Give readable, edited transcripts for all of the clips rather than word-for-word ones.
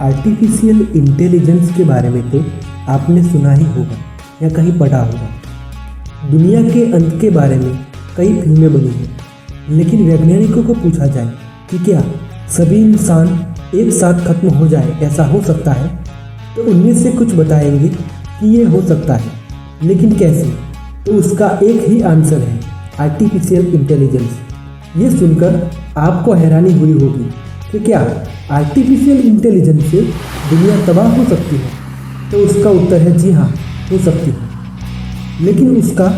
Artificial intelligence के बारे में तो आपने सुना ही होगा या कहीं पढ़ा होगा। दुनिया के अंत के बारे में कई फिल्में बनी हैं, लेकिन वैज्ञानिकों को पूछा जाए कि क्या सभी इंसान एक साथ खत्म हो जाए, ऐसा हो सकता है? तो उनमें से कुछ बताएंगे कि ये हो सकता है, लेकिन कैसे? तो उसका एक ही आंसर है, आर्टिफिशियल इंटेलिजेंस। ये सुनकर आपको हैरानी हुई होगी कि क्या आर्टिफिशियल इंटेलिजेंस से दुनिया तबाह हो सकती है? तो उसका उत्तर है जी हाँ, हो सकती है। लेकिन उसका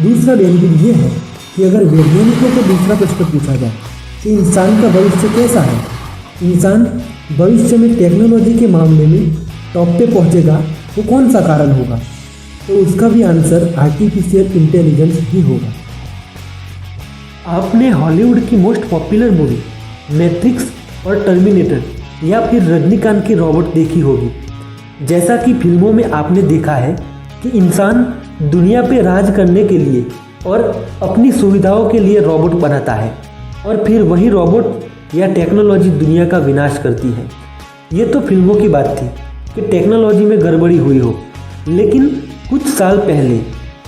दूसरा बेनिफिट ये है कि अगर वैज्ञानिकों को दूसरा प्रश्न पूछा जाए कि इंसान का भविष्य कैसा है, इंसान भविष्य में टेक्नोलॉजी के मामले में टॉप पे पहुंचेगा, वो कौन सा कारण होगा? तो उसका भी आंसर आर्टिफिशियल इंटेलिजेंस ही होगा। आपने हॉलीवुड की मोस्ट पॉपुलर मूवी मैट्रिक्स और टर्मिनेटर या फिर रजनीकांत की रोबोट देखी होगी। जैसा कि फिल्मों में आपने देखा है कि इंसान दुनिया पे राज करने के लिए और अपनी सुविधाओं के लिए रोबोट बनाता है और फिर वही रोबोट या टेक्नोलॉजी दुनिया का विनाश करती है। ये तो फिल्मों की बात थी कि टेक्नोलॉजी में गड़बड़ी हुई हो, लेकिन कुछ साल पहले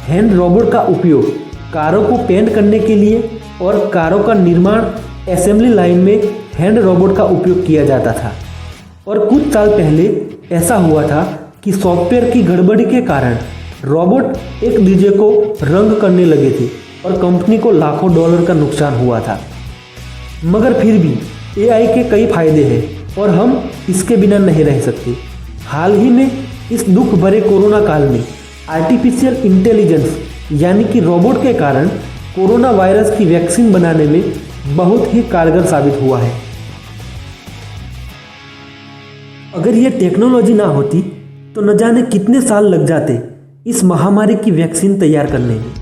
हैंड रोबोट का उपयोग कारों को पेंट करने के लिए और कारों का निर्माण असेंबली लाइन में हैंड रोबोट का उपयोग किया जाता था। और कुछ साल पहले ऐसा हुआ था कि सॉफ्टवेयर की गड़बड़ी के कारण रोबोट एक डीजे को रंग करने लगे थे और कंपनी को लाखों डॉलर का नुकसान हुआ था। मगर फिर भी एआई के कई फायदे हैं और हम इसके बिना नहीं रह सकते। हाल ही में इस दुख भरे कोरोना काल में आर्टिफिशियल इंटेलिजेंस यानी कि रोबोट के कारण कोरोना वायरस की वैक्सीन बनाने में बहुत ही कारगर साबित हुआ है। अगर ये टेक्नोलॉजी ना होती तो न जाने कितने साल लग जाते इस महामारी की वैक्सीन तैयार करने में।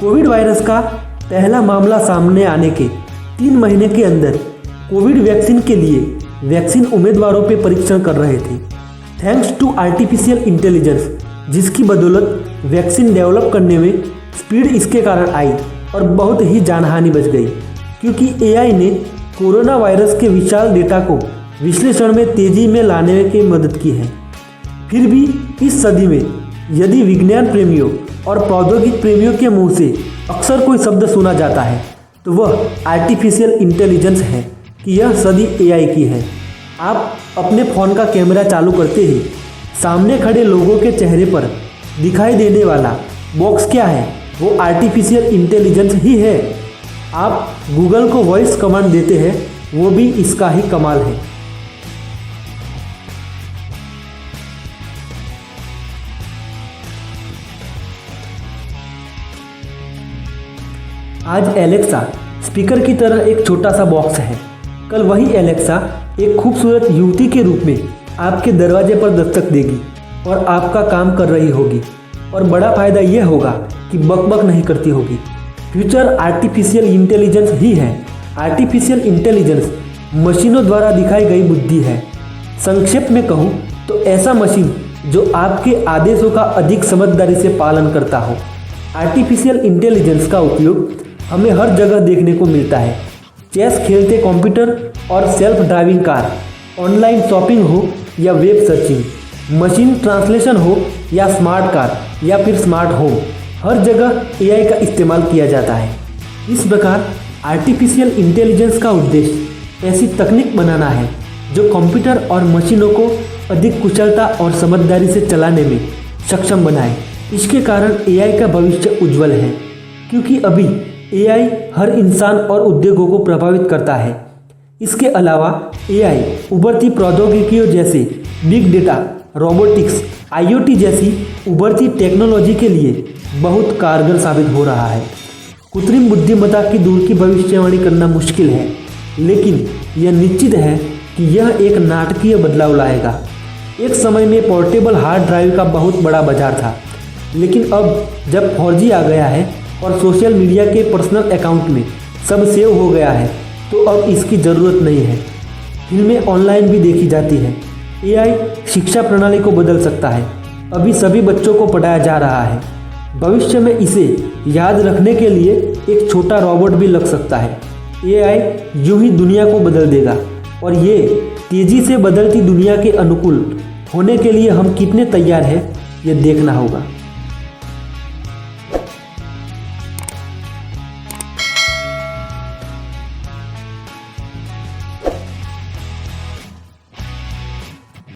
कोविड वायरस का पहला मामला सामने आने के 3 महीने के अंदर कोविड वैक्सीन के लिए वैक्सीन उम्मीदवारों पे परीक्षण कर रहे थे, थैंक्स टू आर्टिफिशियल इंटेलिजेंस, जिसकी बदौलत वैक्सीन डेवलप करने में स्पीड इसके कारण आई और बहुत ही जानहानि बच गई, क्योंकि एआई ने कोरोना वायरस के विशाल डेटा को विश्लेषण में तेजी में लाने की मदद की है। फिर भी इस सदी में यदि विज्ञान प्रेमियों और प्रौद्योगिक प्रेमियों के मुंह से अक्सर कोई शब्द सुना जाता है तो वह आर्टिफिशियल इंटेलिजेंस है कि यह सदी एआई की है। आप अपने फ़ोन का कैमरा चालू करते ही सामने खड़े लोगों के चेहरे पर दिखाई देने वाला बॉक्स क्या है? वो आर्टिफिशियल इंटेलिजेंस ही है। आप गूगल को वॉइस कमांड देते हैं, वो भी इसका ही कमाल है। आज एलेक्सा स्पीकर की तरह एक छोटा सा बॉक्स है, कल वही एलेक्सा एक खूबसूरत युवती के रूप में आपके दरवाजे पर दस्तक देगी और आपका काम कर रही होगी। और बड़ा फायदा यह होगा कि बकबक नहीं करती होगी। फ्यूचर आर्टिफिशियल इंटेलिजेंस ही है। आर्टिफिशियल इंटेलिजेंस मशीनों द्वारा दिखाई गई बुद्धि है। संक्षेप में कहूँ तो ऐसा मशीन जो आपके आदेशों का अधिक समझदारी से पालन करता हो। आर्टिफिशियल इंटेलिजेंस का उपयोग हमें हर जगह देखने को मिलता है। चेस खेलते कंप्यूटर और self driving car, online shopping हो या वेब सर्चिंग, मशीन ट्रांसलेशन हो या स्मार्ट कार या फिर स्मार्ट होम, हर जगह एआई का इस्तेमाल किया जाता है। इस प्रकार आर्टिफिशियल इंटेलिजेंस का उद्देश्य ऐसी तकनीक बनाना है जो कंप्यूटर और मशीनों को अधिक कुशलता और समझदारी से चलाने में सक्षम बनाए। इसके कारण एआई का भविष्य उज्जवल है, क्योंकि अभी एआई हर इंसान और उद्योगों को प्रभावित करता है। इसके अलावा एआई उभरती प्रौद्योगिकियों जैसे बिग डेटा, रोबोटिक्स, आईओटी जैसी उभरती टेक्नोलॉजी के लिए बहुत कारगर साबित हो रहा है। कृत्रिम बुद्धिमत्ता की दूर की भविष्यवाणी करना मुश्किल है, लेकिन यह निश्चित है कि यह एक नाटकीय बदलाव लाएगा। एक समय में पोर्टेबल हार्ड ड्राइव का बहुत बड़ा बाजार था, लेकिन अब जब 4G आ गया है और सोशल मीडिया के पर्सनल अकाउंट में सब सेव हो गया है, तो अब इसकी ज़रूरत नहीं है। फिल्में ऑनलाइन भी देखी जाती हैं। एआई शिक्षा प्रणाली को बदल सकता है। अभी सभी बच्चों को पढ़ाया जा रहा है। भविष्य में इसे याद रखने के लिए एक छोटा रोबोट भी लग सकता है। एआई यूं ही दुनिया को बदल देगा। और ये तेज़ी से बदलती दुनिया के अनुकूल होने के लिए हम कितने तैयार हैं ये देखना होगा।